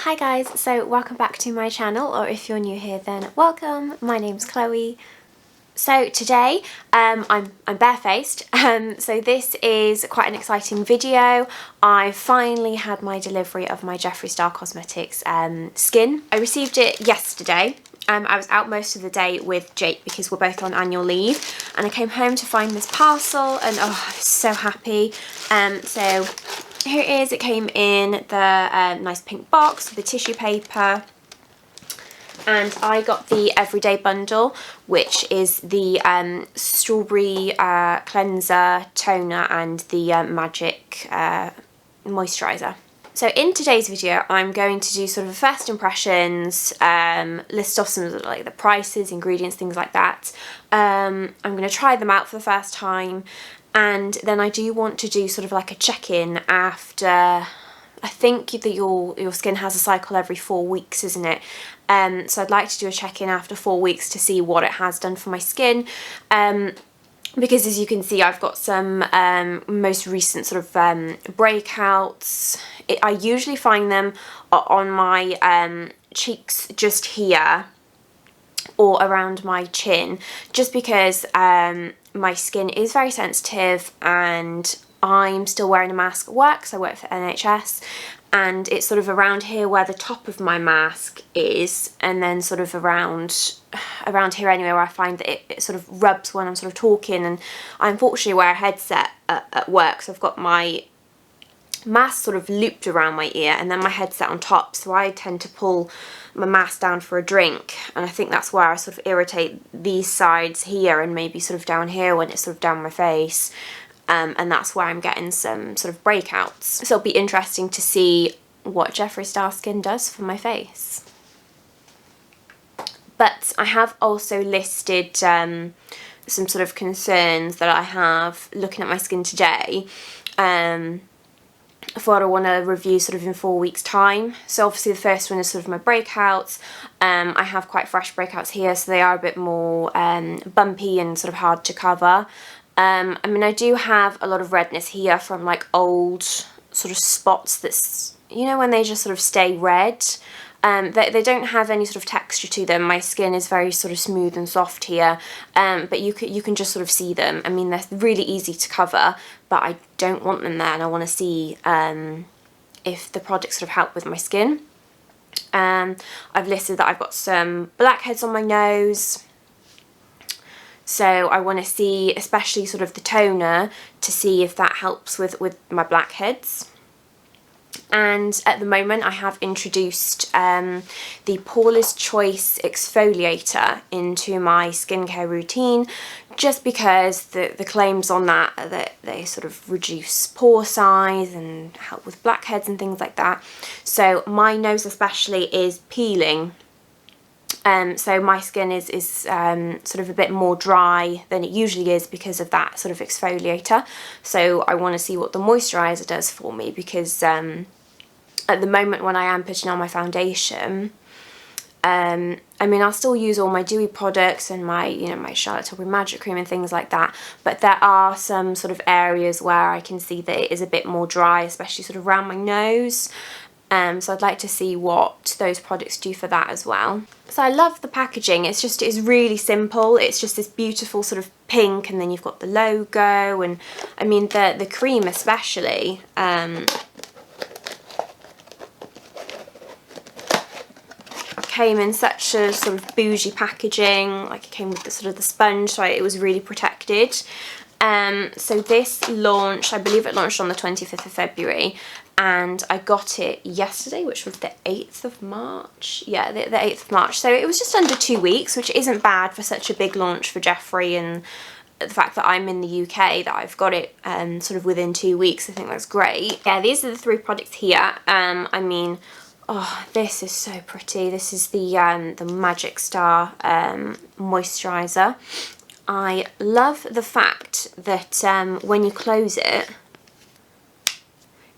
Hi guys, so welcome back to my channel, or if you're new here then welcome. My name's Chloe. So today I'm barefaced, so this is quite an exciting video. I finally had my delivery of my Jeffree Star Cosmetics skin. I received it yesterday. I was out most of the day with Jake because we're both on annual leave, and I came home to find this parcel and oh, I was so happy. So here it is. It came in the nice pink box with the tissue paper. And I got the Everyday Bundle, which is the strawberry cleanser, toner and the magic moisturizer. So in today's video, I'm going to do sort of a first impressions, list off some of the prices, ingredients, things like that. I'm going to try them out for the first time, and then I do want to do sort of like a check-in after. I think that your skin has a cycle every 4 weeks, isn't it? So I'd like to do a check-in after 4 weeks to see what it has done for my skin. Because as you can see, I've got some most recent sort of breakouts. I usually find them on my cheeks just here or around my chin, just because my skin is very sensitive and I'm still wearing a mask at work, so I work for NHS, and it's sort of around here where the top of my mask is, and then sort of around here anyway, where I find that it sort of rubs when I'm sort of talking. And I unfortunately wear a headset at work, so I've got my mask sort of looped around my ear and then my headset on top, so I tend to pull my mask down for a drink, and I think that's where I sort of irritate these sides here and maybe sort of down here when it's sort of down my face. And that's where I'm getting some sort of breakouts. So it'll be interesting to see what Jeffree Star Skin does for my face. But I have also listed some sort of concerns that I have looking at my skin today. For what I want to review sort of in 4 weeks time. So obviously the first one is sort of my breakouts. I have quite fresh breakouts here, so they are a bit more bumpy and sort of hard to cover. I mean, I do have a lot of redness here from like old sort of spots that's, you know, when they just sort of stay red. They don't have any sort of texture to them. My skin is very sort of smooth and soft here, but you can just sort of see them. I mean, they're really easy to cover, but I don't want them there, and I want to see if the products sort of help with my skin. I've listed that I've got some blackheads on my nose. So I want to see, especially sort of the toner, to see if that helps with my blackheads. And at the moment I have introduced the Paula's Choice exfoliator into my skincare routine, just because the claims on that they sort of reduce pore size and help with blackheads and things like that. So my nose especially is peeling. So my skin is sort of a bit more dry than it usually is because of that sort of exfoliator. So I want to see what the moisturizer does for me, because at the moment when I am putting on my foundation, I mean, I'll still use all my dewy products and my, you know, my Charlotte Tilbury Magic Cream and things like that, but there are some sort of areas where I can see that it is a bit more dry, especially sort of around my nose. So I'd like to see what those products do for that as well. So I love the packaging. It's really simple. It's just this beautiful sort of pink, and then you've got the logo, and I mean the cream especially. Came in such a sort of bougie packaging. Like, it came with the sort of the sponge, so it was really protected. So this launched, I believe it launched on the 25th of February, and I got it yesterday, which was the 8th of March. Yeah, the 8th of March. So it was just under 2 weeks, which isn't bad for such a big launch for Jeffree, and the fact that I'm in the UK, that I've got it sort of within 2 weeks, I think that's great. Yeah, these are the 3 products here. I mean, oh, this is so pretty. This is the Magic Star moisturizer. I love the fact that when you close it,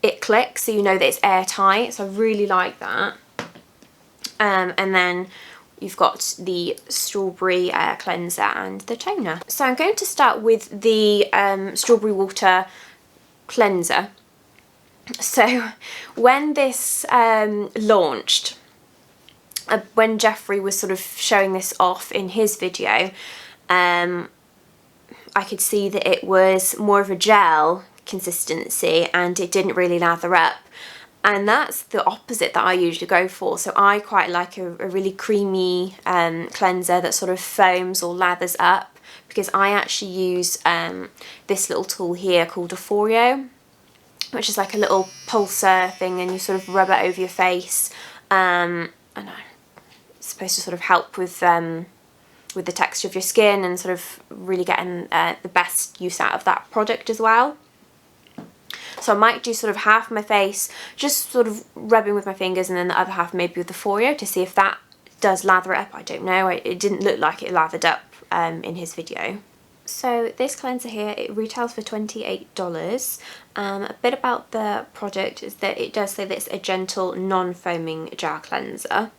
it clicks, so you know that it's airtight, so I really like that. And then you've got the strawberry cleanser and the toner. So I'm going to start with the strawberry water cleanser. So when this launched, when Jeffree was sort of showing this off in his video, I could see that it was more of a gel consistency and it didn't really lather up. And that's the opposite that I usually go for. So I quite like a really creamy cleanser that sort of foams or lathers up, because I actually use this little tool here called a Foreo, which is like a little pulsar thing, and you sort of rub it over your face. I know it's supposed to sort of help with the texture of your skin and sort of really getting the best use out of that product as well. So I might do sort of half my face, just sort of rubbing with my fingers, and then the other half maybe with the Foreo to see if that does lather it up. I don't know, it didn't look like it lathered up in his video. So this cleanser here, it retails for $28. A bit about the product is that it does say that it's a gentle non-foaming gel cleanser.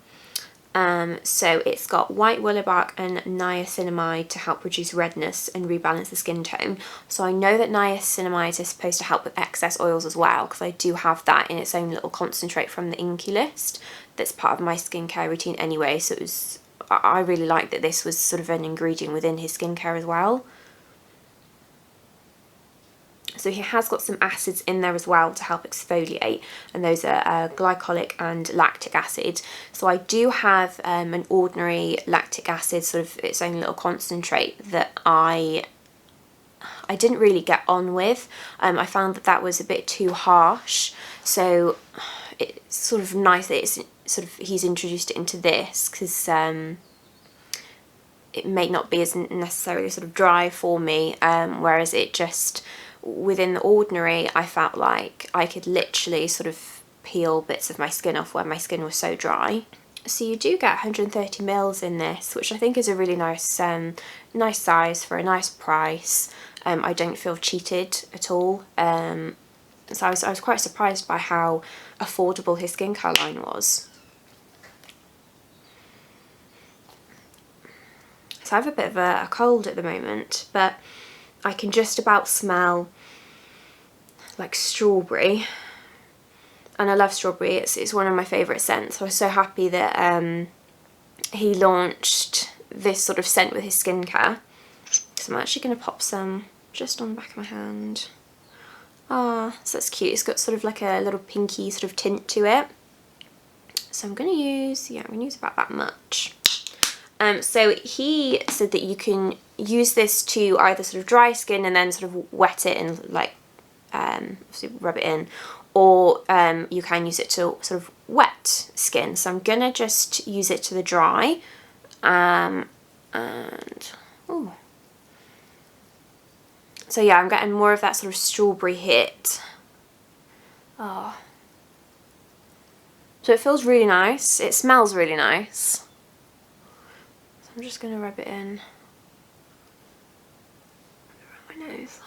So it's got white willow bark and niacinamide to help reduce redness and rebalance the skin tone. So I know that niacinamide is supposed to help with excess oils as well, because I do have that in its own little concentrate from the Inky list that's part of my skincare routine anyway. So I really like that this was sort of an ingredient within his skincare as well. So he has got some acids in there as well to help exfoliate, and those are glycolic and lactic acid. So I do have an ordinary lactic acid, sort of its own little concentrate, that I didn't really get on with. I found that was a bit too harsh, so it's sort of nice that it's sort of he's introduced it into this, because it may not be as necessarily sort of dry for me, whereas it just, within the ordinary, I felt like I could literally sort of peel bits of my skin off where my skin was so dry. So you do get 130 mils in this, which I think is a really nice nice size for a nice price. I don't feel cheated at all. So I was quite surprised by how affordable his skincare line was. So I have a bit of a cold at the moment, but I can just about smell like strawberry, and I love strawberry. It's one of my favourite scents. So I was so happy that he launched this sort of scent with his skincare. So I'm actually going to pop some just on the back of my hand. Ah, so that's cute. It's got sort of like a little pinky sort of tint to it. So I'm going to use, yeah, I'm going to use about that much. So he said that you can use this to either sort of dry skin and then sort of wet it and like obviously rub it in, or you can use it to sort of wet skin. So I'm gonna just use it to the dry, and ooh. So yeah, I'm getting more of that sort of strawberry hit. Oh, so it feels really nice. It smells really nice. So I'm just gonna rub it in around my nose.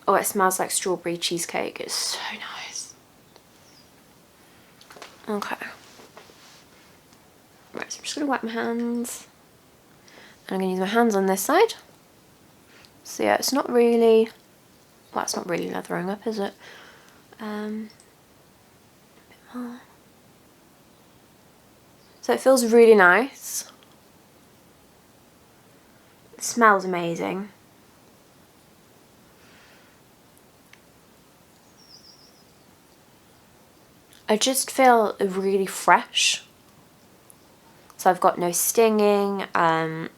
Oh, it smells like strawberry cheesecake. It's so nice. Okay. Right, so I'm just going to wet my hands. And I'm going to use my hands on this side. So yeah, it's not really... Well, it's not really lathering up, is it? A bit more. So it feels really nice. It smells amazing. I just feel really fresh. So I've got no stinging. And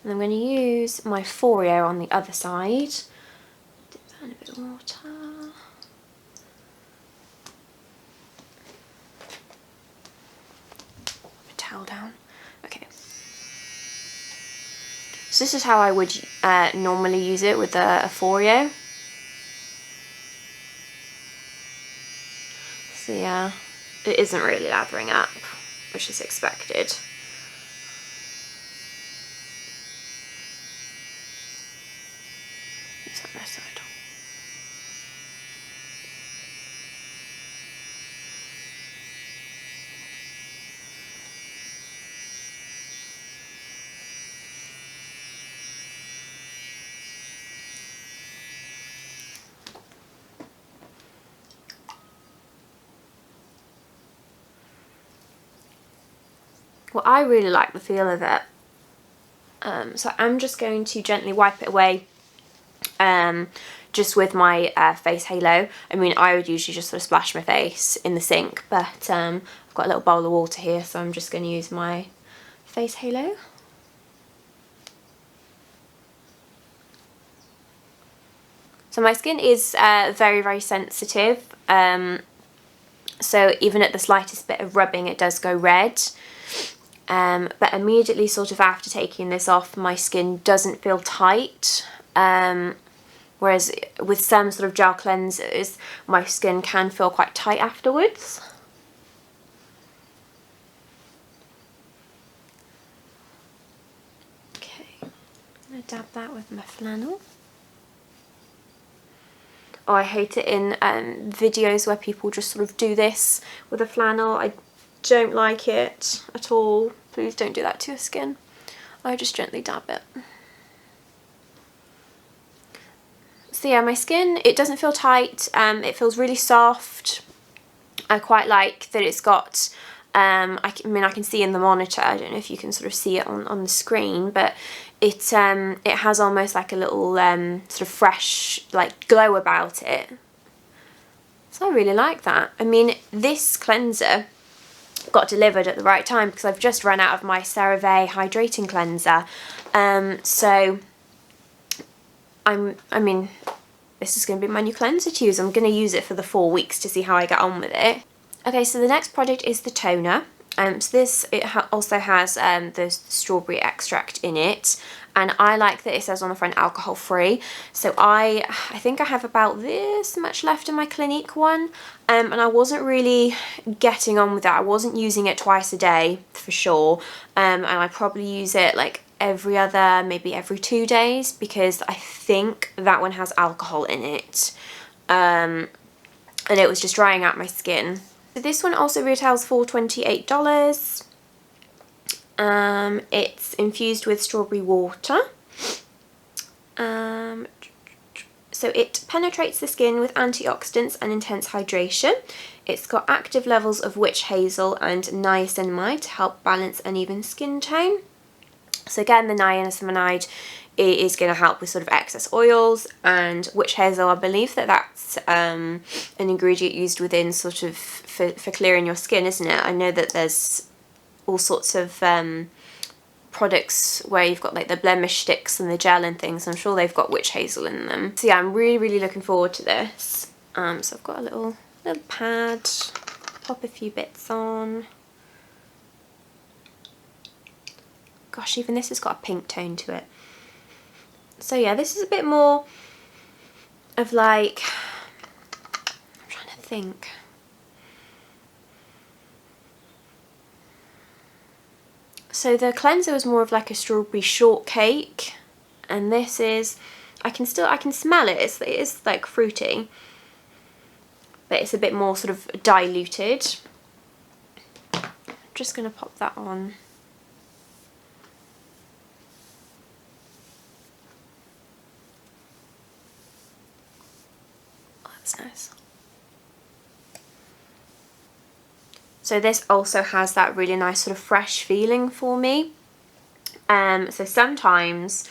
I'm going to use my Foreo on the other side. Dip that in a bit of water. Put a towel down. Okay. So this is how I would normally use it with a Foreo. So yeah, it isn't really lathering up, which is expected. Use that this side. Well, I really like the feel of it. So I'm just going to gently wipe it away just with my face halo. I mean, I would usually just sort of splash my face in the sink, but I've got a little bowl of water here, so I'm just going to use my face halo. So my skin is very, very sensitive, so even at the slightest bit of rubbing it does go red. But immediately sort of after taking this off, my skin doesn't feel tight. Whereas with some sort of gel cleansers, my skin can feel quite tight afterwards. Okay, I'm going to dab that with my flannel. Oh, I hate it in videos where people just sort of do this with a flannel. I don't like it at all. Please don't do that to your skin. I just gently dab it. So yeah, my skin, it doesn't feel tight, it feels really soft. I quite like that it's got, I mean I can see in the monitor, I don't know if you can sort of see it on the screen, but it has almost like a little sort of fresh like glow about it. So I really like that. I mean, this cleanser got delivered at the right time because I've just run out of my CeraVe Hydrating Cleanser. So I mean, this is going to be my new cleanser to use. I'm going to use it for the 4 weeks to see how I get on with it. Okay, so the next product is the toner. So this, also has the strawberry extract in it, and I like that it says on the front alcohol free. So I think I have about this much left in my Clinique one, and I wasn't really getting on with that. I wasn't using it twice a day for sure, and I probably use it like every other, maybe every 2 days, because I think that one has alcohol in it, and it was just drying out my skin. So this one also retails for $28. It's infused with strawberry water. So it penetrates the skin with antioxidants and intense hydration. It's got active levels of witch hazel and niacinamide to help balance uneven skin tone. So again, the niacinamide is going to help with sort of excess oils, and witch hazel, I believe that's an ingredient used within sort of for clearing your skin, isn't it? I know that there's all sorts of products where you've got like the blemish sticks and the gel and things. I'm sure they've got witch hazel in them. So yeah, I'm really, really looking forward to this. So I've got a little pad, pop a few bits on. Gosh, even this has got a pink tone to it. So yeah, this is a bit more of like, I'm trying to think. So the cleanser was more of like a strawberry shortcake, and this is, I can smell it. It is like fruity, but it's a bit more sort of diluted. I'm just gonna pop that on. That's nice. So this also has that really nice sort of fresh feeling for me. So sometimes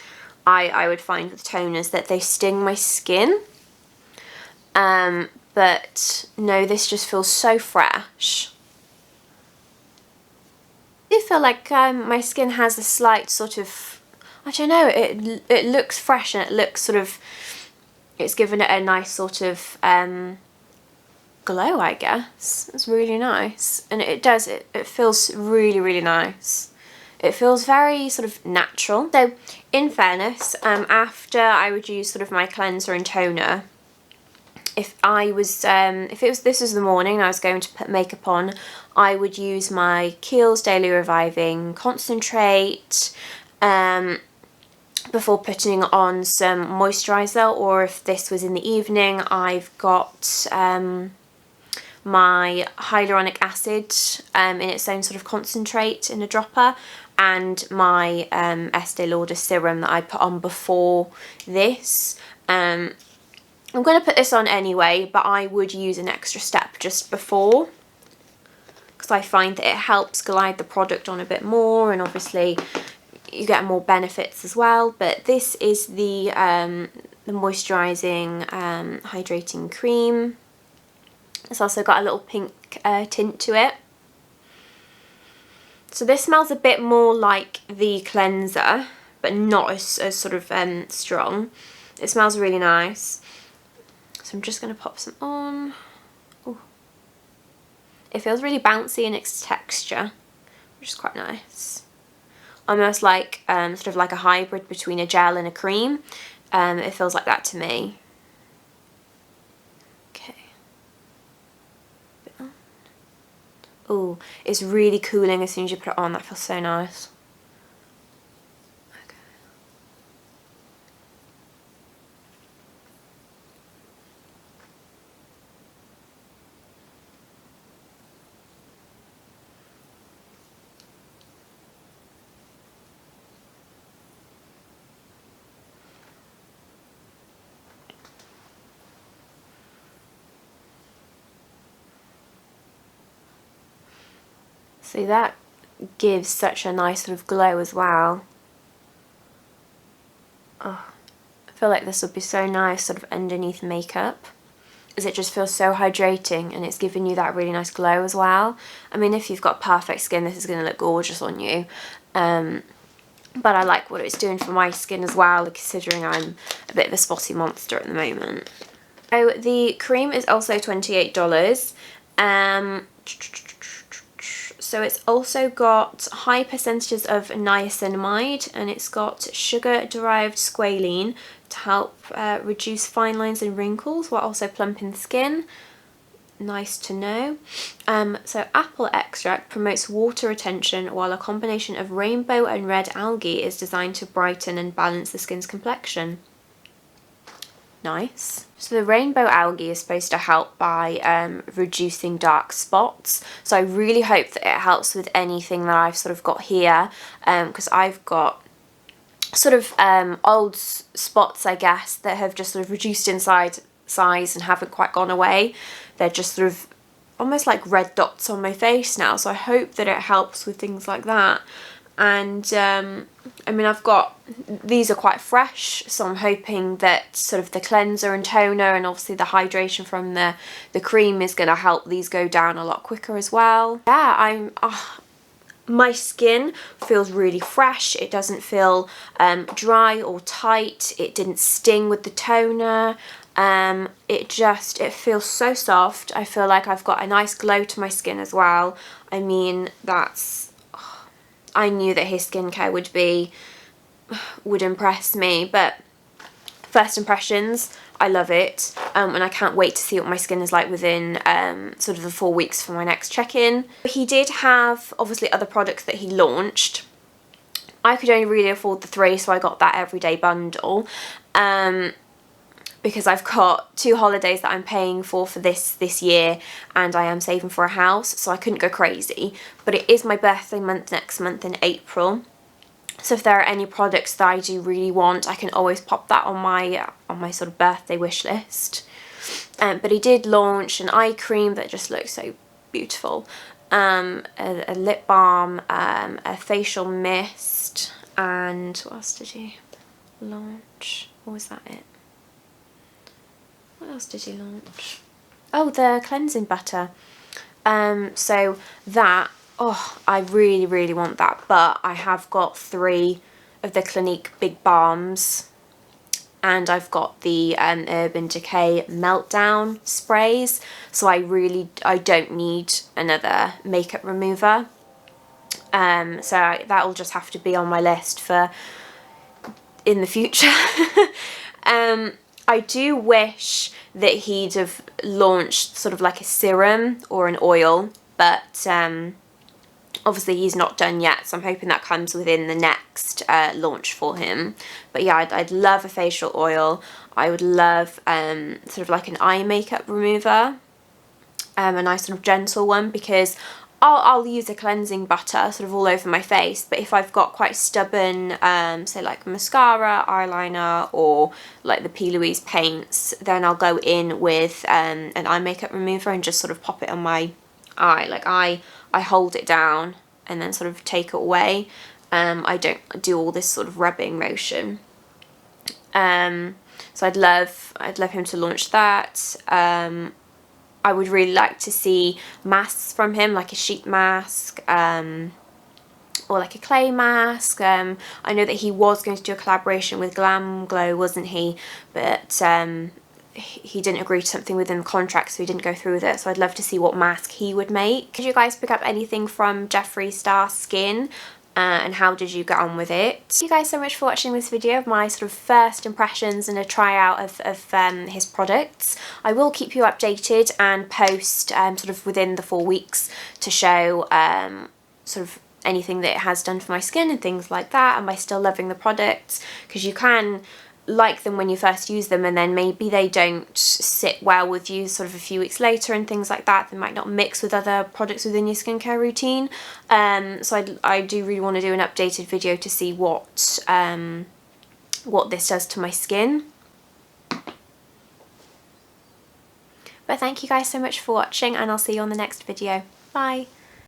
I would find with toners that they sting my skin. But no, this just feels so fresh. I do feel like my skin has a slight sort of, I don't know, it looks fresh, and it looks sort of, it's given it a nice sort of glow, I guess. It's really nice, and it feels really, really nice. It feels very sort of natural. So in fairness, after I would use sort of my cleanser and toner, if this was the morning and I was going to put makeup on, I would use my Kiehl's Daily Reviving Concentrate before putting on some moisturizer, or if this was in the evening, I've got my hyaluronic acid in its own sort of concentrate in a dropper, and my Estee Lauder serum that I put on before this. I'm going to put this on anyway, but I would use an extra step just before. because I find that it helps glide the product on a bit more, and obviously you get more benefits as well. But this is the moisturising hydrating cream. It's also got a little pink tint to it. So this smells a bit more like the cleanser, but not as sort of strong. It smells really nice. So I'm just going to pop some on. Ooh. It feels really bouncy in its texture, which is quite nice. Almost like sort of like a hybrid between a gel and a cream. It feels like that to me. Okay. Oh, it's really cooling as soon as you put it on. That feels so nice. See, that gives such a nice sort of glow as well. Oh, I feel like this would be so nice sort of underneath makeup, as it just feels so hydrating and it's giving you that really nice glow as well. I mean, if you've got perfect skin, this is going to look gorgeous on you. But I like what it's doing for my skin as well, considering I'm a bit of a spotty monster at the moment. So the cream is also $28. So it's also got high percentages of niacinamide, and it's got sugar-derived squalene to help reduce fine lines and wrinkles while also plumping the skin. Nice to know. So apple extract promotes water retention, while a combination of rainbow and red algae is designed to brighten and balance the skin's complexion. Nice. So the rainbow algae is supposed to help by reducing dark spots. So I really hope that it helps with anything that I've sort of got here, because I've got sort of old spots, I guess, that have just sort of reduced in size and haven't quite gone away. They're just sort of almost like red dots on my face now, so I hope that it helps with things like that. And I mean, these are quite fresh, so I'm hoping that sort of the cleanser and toner and obviously the hydration from the cream is going to help these go down a lot quicker as well. Yeah, my skin feels really fresh. It doesn't feel dry or tight. It didn't sting with the toner. It feels so soft. I feel like I've got a nice glow to my skin as well. I mean, I knew that his skincare would impress me, but first impressions, I love it, and I can't wait to see what my skin is like within sort of the 4 weeks for my next check-in. He did have obviously other products that he launched. I could only really afford the 3, so I got that everyday bundle, because I've got 2 holidays that I'm paying for this year, and I am saving for a house, so I couldn't go crazy. But it is my birthday month next month in April, so if there are any products that I do really want, I can always pop that on my sort of birthday wish list. But he did launch an eye cream that just looks so beautiful, a lip balm, a facial mist, and what else did he launch? Or was that it? What else did he launch? Oh, the cleansing butter. So that, oh, I really, really want that, but I have got 3 of the Clinique Big Balms, and I've got the Urban Decay Meltdown sprays, so I don't need another makeup remover. So that'll just have to be on my list for in the future. I do wish that he'd have launched sort of like a serum or an oil, but obviously he's not done yet, so I'm hoping that comes within the next launch for him. But yeah, I'd love a facial oil. I would love sort of like an eye makeup remover, a nice sort of gentle one, because I'll use a cleansing butter sort of all over my face, but if I've got quite stubborn, say like mascara, eyeliner, or like the P. Louise paints, then I'll go in with an eye makeup remover and just sort of pop it on my eye. Like I I hold it down and then sort of take it away. I don't do all this sort of rubbing motion. So I'd love him to launch that. I would really like to see masks from him, like a sheet mask, or like a clay mask. I know that he was going to do a collaboration with Glam Glow, wasn't he? But he didn't agree to something within the contract, so he didn't go through with it. So I'd love to see what mask he would make. Did you guys pick up anything from Jeffree Star Skin? And how did you get on with it? Thank you guys so much for watching this video of my sort of first impressions and a tryout of his products. I will keep you updated and post sort of within the 4 weeks to show sort of anything that it has done for my skin and things like that. Am I still loving the products? Because you can like them when you first use them, and then maybe they don't sit well with you sort of a few weeks later and things like that. They might not mix with other products within your skincare routine. So I do really want to do an updated video to see what this does to my skin. But thank you guys so much for watching, and I'll see you on the next video. Bye!